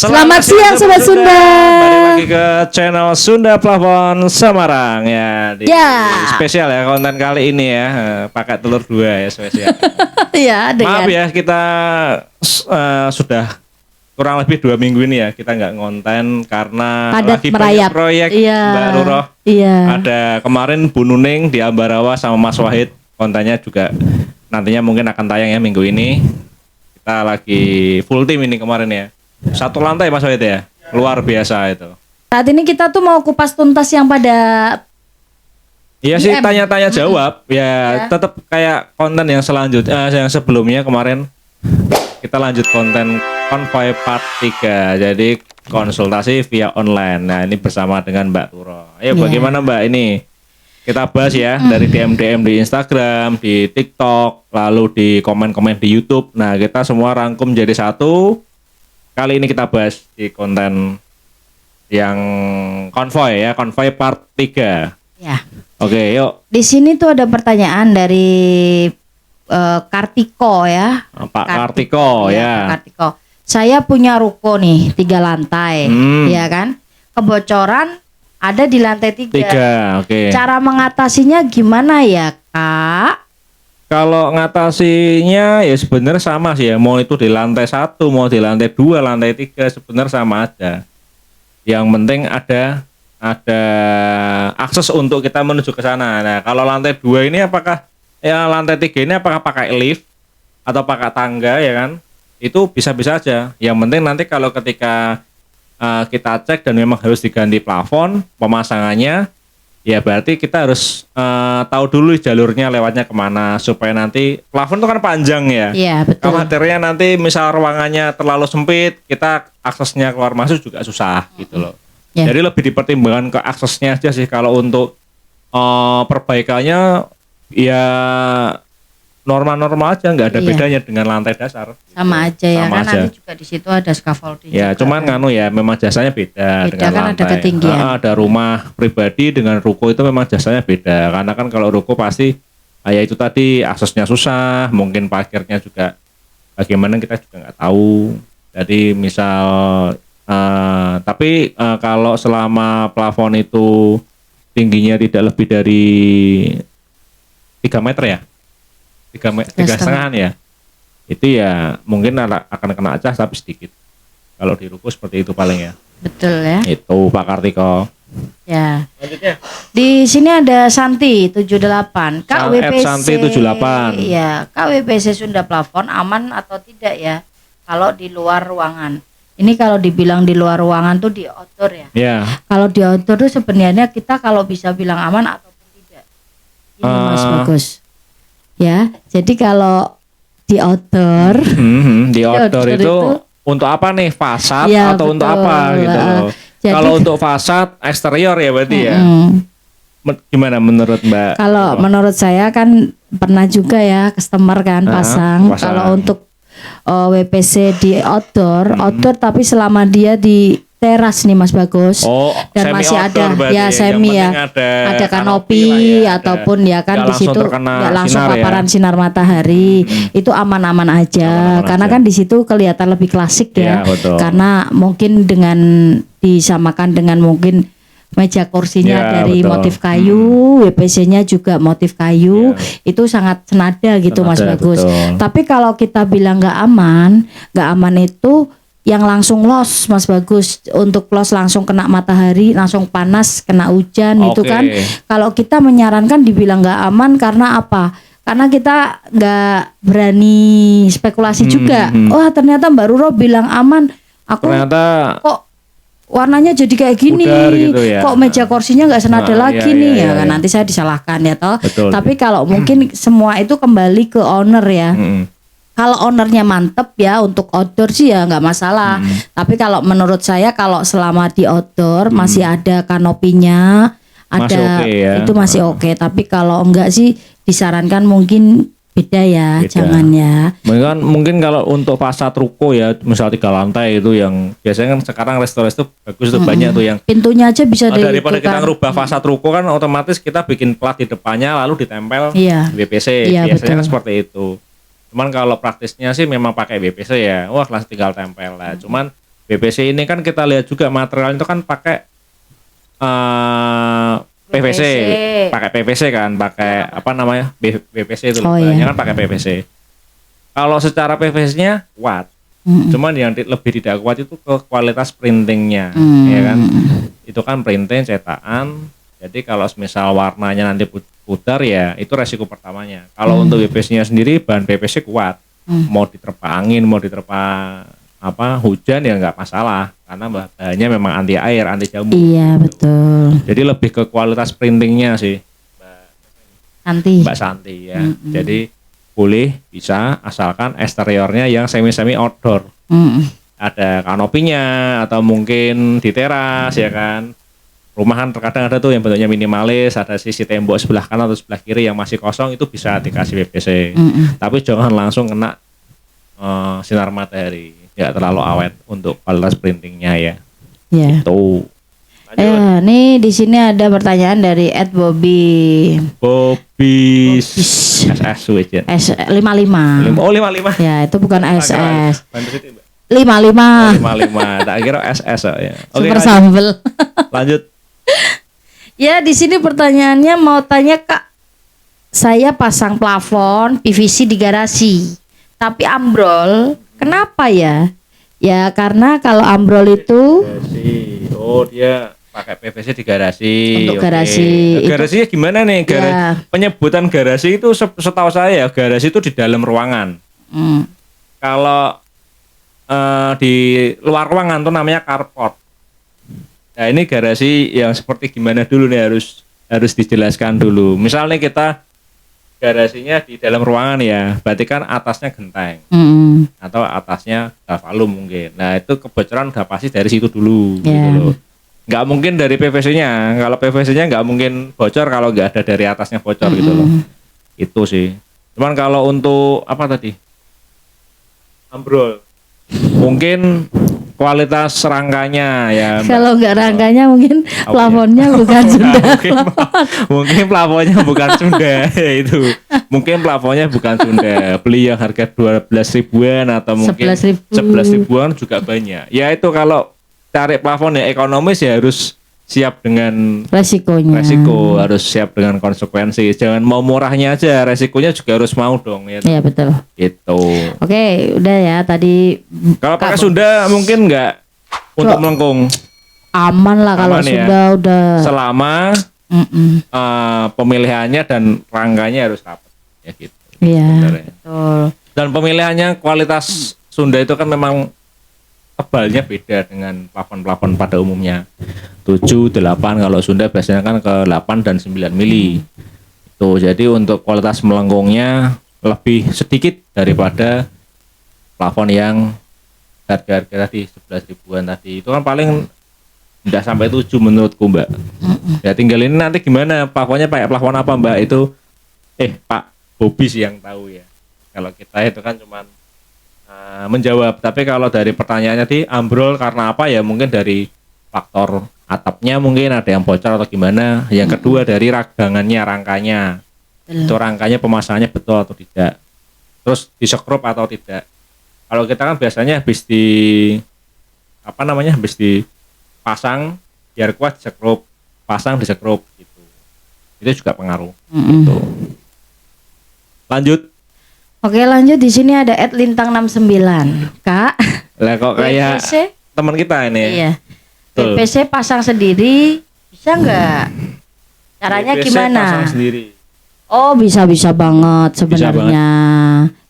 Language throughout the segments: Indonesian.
Selamat siang Sobat Sunda. Balik lagi ke channel Sunda Plafon Semarang ya. Spesial ya konten kali ini ya. Pakai telur 2 ya spesial. Ya, Maaf ya kita sudah kurang lebih 2 minggu ini ya kita nggak ngonten karena padat lagi merayap. banyak proyek Mbak Ruro. Iya. Ada kemarin Bu Nuning di Ambarawa sama Mas Wahid, kontennya juga nantinya mungkin akan tayang ya minggu ini. Kita lagi full tim ini kemarin ya. Satu lantai Mas Wahid ya. Luar biasa itu. Saat ini kita tuh mau kupas tuntas yang pada Iya sih tanya-tanya jawab Ya. tetap kayak konten yang selanjutnya yang sebelumnya kemarin kita lanjut konten Konvoy Part 3. Jadi konsultasi via online. Nah, ini bersama dengan Mbak Ruro. Ayo bagaimana Mbak ini? Kita bahas ya dari DM-DM di Instagram, di TikTok, lalu di komen-komen di YouTube. Nah, kita semua rangkum jadi satu. Kali ini kita bahas di konten yang Konvoy ya, Konvoy Part 3. Ya. Oke, yuk. Di sini tuh ada pertanyaan dari Kartiko ya. Pak Kartiko ya. Pak Kartiko. Saya punya ruko nih 3 lantai, ya kan? Kebocoran ada di lantai 3. 3, oke. Cara mengatasinya gimana ya, Kak? Kalau ngatasinya ya sebenarnya sama sih ya. Mau itu di lantai 1, mau di lantai 2, lantai 3 sebenarnya sama aja. Yang penting ada akses untuk kita menuju ke sana. Nah, kalau lantai 2 ini apakah lantai 3 ini apakah pakai lift atau pakai tangga ya kan? Itu bisa-bisa aja. Yang penting nanti kalau ketika kita cek dan memang harus diganti plafon pemasangannya, ya berarti kita harus tahu dulu jalurnya lewatnya kemana supaya nanti plafon itu kan panjang ya. Iya, betul. Khawatirnya nanti misal ruangannya terlalu sempit, kita aksesnya keluar masuk juga susah gitu loh. Ya. Jadi lebih dipertimbangkan ke aksesnya aja sih. Kalau untuk perbaikannya ya normal-normal aja, nggak ada bedanya dengan lantai dasar. Sama aja ya Sama kan aja. nanti juga di situ ada scaffolding. Ya, juga, cuman kan? ya memang jasanya beda dengan kan lantai. ada ketinggian. Ada rumah pribadi dengan ruko itu memang jasanya beda. Karena kan kalau ruko pasti ya itu tadi aksesnya susah, mungkin parkirnya juga bagaimana kita juga nggak tahu. Jadi misal tapi kalau selama plafon itu tingginya tidak lebih dari 3 meter ya, 3,5 ya, itu ya mungkin akan kena cas tapi sedikit. Kalau di ruko seperti itu paling ya. Betul ya. Itu Pak Kartiko. Ya. Lanjutnya. Di sini ada Santi 78. Kak WPC. Santi 78. Iya, Kak WPC Sunda plafon aman atau tidak ya? Kalau di luar ruangan. Ini kalau dibilang di luar ruangan tuh di outdoor ya. Ya. Kalau di outdoor tuh sebenarnya kita kalau bisa bilang aman ataupun tidak. Ini Mas Bagus. Ya, jadi kalau di outdoor, Di outdoor itu untuk apa nih? Fasad ya, atau betul. untuk apa gitu loh. Kalau untuk fasad eksterior ya berarti ya. Gimana menurut Mbak? Kalau menurut saya kan pernah juga ya customer kan pasang. Kalau untuk WPC di outdoor tapi selama dia di teras nih Mas Bagus. Dan masih ada ya semi ya. Ada kanopi ya, ataupun ya kan di situ nggak langsung paparan sinar matahari. Itu aman-aman aja. Karena kan di situ kelihatan lebih klasik ya. Karena mungkin dengan disamakan dengan mungkin meja kursinya dari motif kayu, WPC-nya juga motif kayu, itu sangat senada gitu Mas Bagus. Tapi kalau kita bilang nggak aman itu yang langsung los Mas Bagus. Untuk los langsung kena matahari, langsung panas, kena hujan itu kan. Kalau kita menyarankan dibilang nggak aman karena apa? Karena kita nggak berani spekulasi juga. Wah ternyata Mbak Ruro bilang aman, aku ternyata kok warnanya jadi kayak gini, gitu ya. Kok meja kursinya nggak senada lagi nih ya kan nanti saya disalahkan ya toh. Tapi kalau mungkin semua itu kembali ke owner ya. Kalau ownernya mantep ya untuk outdoor sih ya nggak masalah. Tapi kalau menurut saya kalau selama di outdoor masih ada kanopinya, ada itu masih oke. Tapi kalau enggak sih disarankan mungkin beda ya, jangan ya. Mungkin kalau untuk fasad ruko ya, misal 3 lantai itu yang biasanya kan sekarang resto-resto bagus tuh banyak tuh yang pintunya aja bisa daripada kita ngerubah fasad ruko kan otomatis kita bikin plat di depannya lalu ditempel WPC. Biasanya kan seperti itu. Cuman kalau praktisnya sih memang pakai WPC ya. Wah, langsung tinggal tempel lah. Cuman BPC ini kan kita lihat juga material itu kan pakai PVC, pakai PVC kan, pakai apa namanya BPC itu, banyak kan pakai PVC. Kalau secara PVC-nya kuat, cuman yang lebih tidak kuat itu ke kualitas printingnya, ya kan? Itu kan printing cetakan. Jadi kalau misal warnanya nanti pudar ya itu resiko pertamanya. Kalau untuk BPC-nya sendiri bahan PVC kuat, mau diterpa angin, mau diterpa hujan ya nggak masalah karena bahannya memang anti air, anti jamur. Iya gitu. Betul. Jadi lebih ke kualitas printingnya sih, Mbak Santi ya. Jadi boleh bisa asalkan eksteriornya yang semi outdoor. Ada kanopinya atau mungkin di teras ya kan. Rumahan terkadang ada tuh yang bentuknya minimalis, ada sisi tembok sebelah kanan atau sebelah kiri yang masih kosong itu bisa dikasih PVC. Tapi jangan langsung kena sinar matahari. Ya terlalu awet untuk kualitas printingnya ya. Ya. Tuh. Nih di sini ada pertanyaan dari Bobby SS Widget. S55. Oh 55. Ya itu bukan SS. 55. 55. Tak kira SS ya. Super sambel. Lanjut. Ya di sini pertanyaannya mau tanya Kak. Saya pasang plafon PVC di garasi, tapi ambrol. Kenapa ya? Ya karena kalau ambrol itu dia pakai PVC di garasi. Untuk garasi. Garasinya gimana nih? Penyebutan garasi itu setahu saya garasi itu di dalam ruangan. Kalau di luar ruangan tuh namanya carport. Nah ini garasi yang seperti gimana dulu nih harus dijelaskan dulu. Misalnya kita garasinya di dalam ruangan ya, berarti kan atasnya genteng atau atasnya galvalum mungkin. Nah itu kebocoran udah pasti dari situ dulu gitu loh. Nggak mungkin dari PVC-nya. Kalau PVC-nya nggak mungkin bocor kalau nggak ada dari atasnya bocor gitu loh. Itu sih. Cuman kalau untuk apa tadi? Ambrol. Mungkin kualitas rangkanya ya. Kalau nggak rangkanya mungkin plafonnya bukan Sunda. Mungkin plafonnya bukan Sunda itu. Mungkin plafonnya bukan Sunda. Beli yang harga 12 ribuan atau mungkin 11 ribuan juga banyak. Ya itu kalau cari plafon yang ekonomis ya harus siap dengan resikonya. Resiko harus siap dengan konsekuensi. Jangan mau murahnya aja, resikonya juga harus mau dong ya. Iya betul. Itu. Oke, udah ya tadi. Kalau pakai Sunda mungkin enggak untuk melengkung. Aman lah kalau Sunda ya. Udah. Selama pemilihannya dan rangkanya harus rapat ya gitu. Iya. Betul. Dan pemilihannya kualitas Sunda itu kan memang tebalnya beda dengan plafon-plafon pada umumnya. 7, 8 kalau Sunda biasanya kan ke 8 dan 9 mili. Itu jadi untuk kualitas melengkungnya lebih sedikit daripada plafon yang harga-harga tadi 11 ribuan tadi. Itu kan paling tidak sampai 7 menurutku Mbak. Ya tinggal ini nanti gimana plafonnya pakai plafon apa Mbak itu Pak Bobby sih yang tahu ya. Kalau kita itu kan cuman menjawab, tapi kalau dari pertanyaannya tadi ambrol karena apa ya mungkin dari faktor atapnya mungkin ada yang bocor atau gimana. Yang kedua dari ragangannya, rangkanya. Itu rangkanya pemasangannya betul atau tidak. Terus disekrup atau tidak. Kalau kita kan biasanya habis dipasang biar kuat disekrup, pasang disekrup gitu. Itu juga pengaruh. Gitu. Lanjut. Oke lanjut di sini ada @lintang69 Kak. Lah kok kayak teman kita ini. Iya. PVC pasang sendiri bisa nggak? Caranya PVC gimana? Pasang sendiri. Oh bisa banget sebenarnya.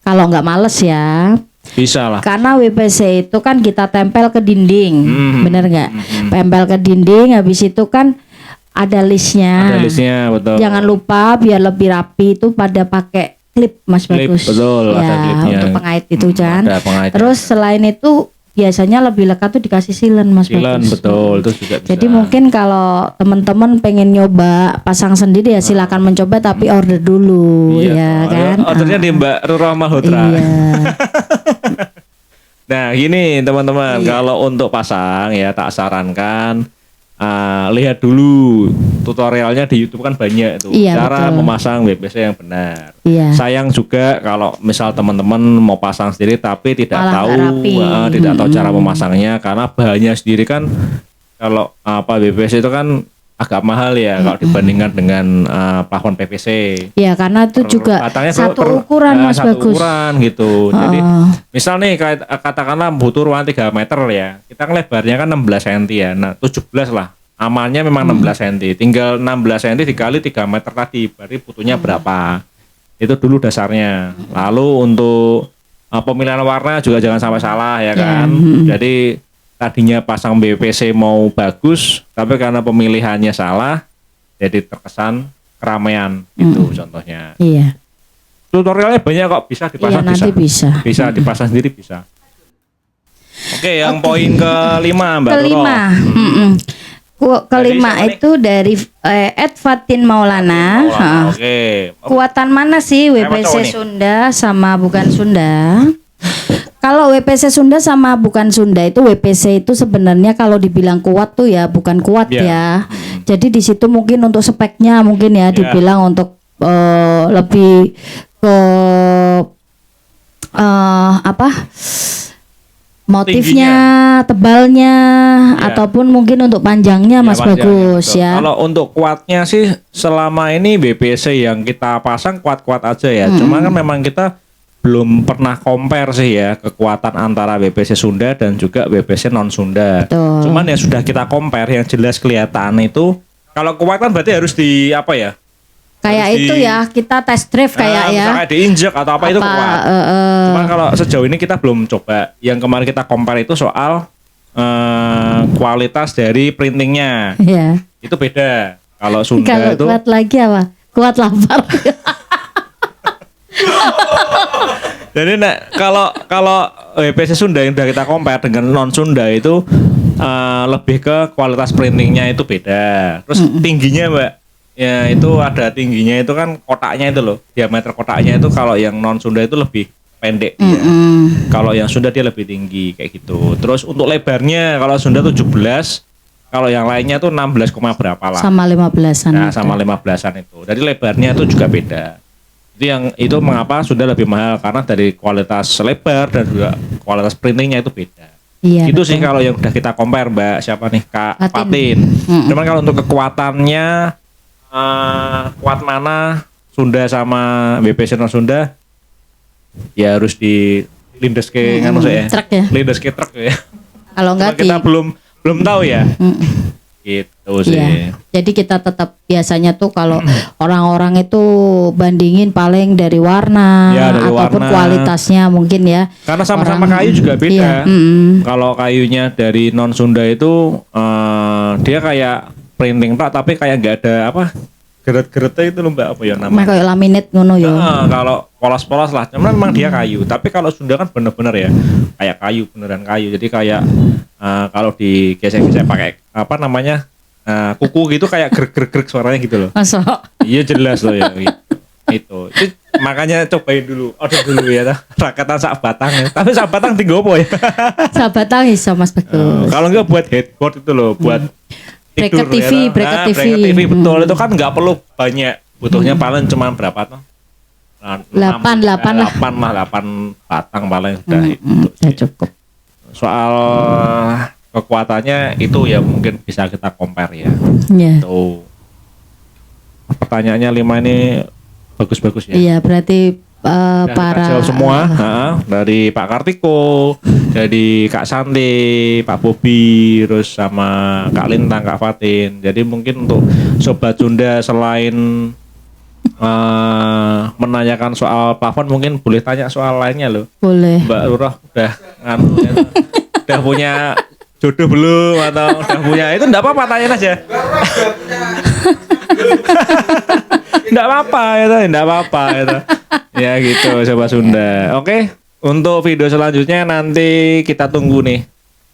Kalau nggak males ya. Bisa lah. Karena WPC itu kan kita tempel ke dinding, bener nggak? Tempel ke dinding, habis itu kan ada listnya. Ada listnya betul. Jangan lupa biar lebih rapi itu pada pakai klip Mas Bagus. Betul, ya, ada klipnya. untuk pengait itu kan. Pengait. Terus selain itu biasanya lebih lekat tuh dikasih silen Mas Bagus. Betul, itu juga bisa. Jadi mungkin kalau teman-teman pengen nyoba pasang sendiri ya silakan mencoba tapi order dulu ya kan. Ordernya di Mbak Rurah Malhotra. Iya. Nah, gini teman-teman, kalau untuk pasang ya tak sarankan lihat dulu tutorialnya di YouTube kan banyak itu. Iya, Cara betul. memasang WPC yang benar. Iya. Sayang juga kalau misal teman-teman mau pasang sendiri tapi tidak Malah tahu nggak rapi. tidak tahu cara memasangnya karena bahannya sendiri kan kalau WPC itu kan agak mahal ya kalau dibandingkan dengan plafon PVC. Iya, karena itu juga Batangnya satu ukuran Mas satu Bagus. ukuran gitu. Jadi misal nih katakanlah butuh ruang 3 meter ya. Kita kan lebarnya kan 16 cm ya. Nah, 17 lah. Amannya memang 16 cm. Tinggal 16 cm dikali 3 meter tadi. Berarti butuhnya berapa? Itu dulu dasarnya. Lalu untuk pemilihan warna juga jangan sampai salah ya kan. Jadi tadinya pasang BPC mau bagus, tapi karena pemilihannya salah, jadi terkesan keramaian gitu contohnya. Iya. Tutorialnya banyak kok, bisa dipasang, Iya, nanti bisa. dipasang sendiri bisa. Oke, yang poin kelima Mbak Turo. Kelima. Kelima Dari siapa itu dari Ed Fatin Maulana. Oke. Kuatan mana sih Saya mau WPC tahu nih. Sunda sama bukan Sunda? Kalau WPC Sunda sama bukan Sunda itu WPC itu sebenarnya kalau dibilang kuat tuh ya bukan kuat Iya. ya. Jadi di situ mungkin untuk speknya mungkin ya dibilang untuk lebih ke motifnya, tebalnya, ataupun mungkin untuk panjangnya Mas panjangnya, Bagus betul. ya. Kalau untuk kuatnya sih selama ini BPC yang kita pasang kuat-kuat aja ya. Cuma kan memang kita belum pernah compare sih ya kekuatan antara BPC Sunda dan juga BPC non Sunda. Betul. Cuman ya sudah kita compare yang jelas kelihatan itu kalau kuat kan berarti harus di apa ya? Kayak Harus itu ya kita test drive kayak ya. Misalnya diinjek atau apa itu kuat. Cuman kalau sejauh ini kita belum coba. Yang kemarin kita compare itu soal kualitas dari printingnya. Iya. Itu beda. Kalau Sunda Kalau itu kuat lagi apa? Kuat lapar. jadi kalau WPC Sunda yang udah kita compare dengan non Sunda itu lebih ke kualitas printingnya itu beda. Terus tingginya Mbak, ya itu ada tingginya itu kan kotaknya itu loh, diameter kotaknya itu kalau yang non Sunda itu lebih pendek dia. Kalau yang Sunda dia lebih tinggi kayak gitu. Terus untuk lebarnya kalau Sunda 17, kalau yang lainnya tuh 16, berapa lah. Sama 15-an. Nah, sama 15-an itu. Jadi lebarnya itu juga beda. Itu mengapa Sunda lebih mahal karena dari kualitas lebar dan juga kualitas printingnya itu beda. Iya. Itu betul. sih kalau yang udah kita compare Mbak siapa nih Kak Fatin. Fatin. Cuman kalau untuk kekuatannya kuat mana Sunda sama BPC non Sunda ya harus di lindes ke nganu saya. Truk ya. Lindes ke truk ya. Kalau Cuman enggak kita belum tahu ya. Gitu sih. Iya. Jadi kita tetap biasanya tuh kalau orang-orang itu bandingin paling dari warna Ya, dari ataupun warna. kualitasnya mungkin ya. Karena sama-sama Orang- kayu juga beda. Iya, Kalau kayunya dari non Sunda itu dia kayak printing tak tapi kayak nggak ada apa geret-geretnya itu loh Mbak apa ya Mah namanya? kayak laminate ngono ya. Kalau polos-polos lah, cuman memang dia kayu. Tapi kalau Sunda kan bener-bener ya kayak kayu beneran kayu. Jadi kayak kalau digesek-gesek pakai apa namanya kuku gitu kayak grek-grek suaranya gitu loh. Masa? Iya jelas loh ya. Itu makanya cobain dulu, order dulu ya. Rakatan sak batang ya. Tapi sak batang tinggal apa ya? Sahabat tangis sama Mas Bagus. Kalau enggak buat headboard itu loh, buat Bracket tidur TV, ya. bracket TV. Bracket TV betul itu kan nggak perlu banyak, butuhnya paling cuma berapa tuh? 8 lah. 8 batang paling sudah itu. Ya cukup. Soal kekuatannya itu ya mungkin bisa kita compare ya. Iya. Tuh. Pertanyaannya 5 ini bagus-bagus ya. Iya, berarti Udah kita para jawab semua dari Pak Kartiko, dari Kak Santi, Pak Bobi, terus sama Kak Lintang, Kak Fatin. Jadi mungkin untuk Sobat Sunda selain menanyakan soal plafon mungkin boleh tanya soal lainnya loh. boleh. Mbak Lurah udah udah punya jodoh belum atau udah punya itu enggak apa-apa tanyain aja. Enggak apa-apa itu, enggak apa-apa itu. Ya gitu Sobat Sunda. Oke, untuk video selanjutnya nanti kita tunggu nih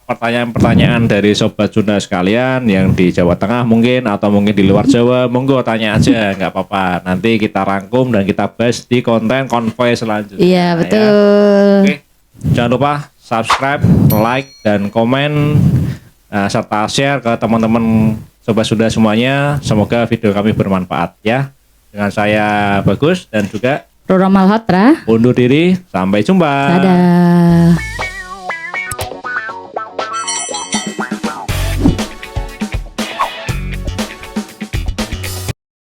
pertanyaan-pertanyaan dari Sobat Sunda sekalian yang di Jawa Tengah mungkin atau mungkin di luar Jawa. Monggo tanya aja, nggak apa-apa. Nanti kita rangkum dan kita bahas di konten konvoy selanjutnya. Iya, ya. betul. Oke, jangan lupa subscribe, like, dan komen serta share ke teman-teman Sobat Sunda semuanya. Semoga video kami bermanfaat ya. Dengan saya Bagus dan juga Rora Malhotra. Undur diri, sampai jumpa. Dadah.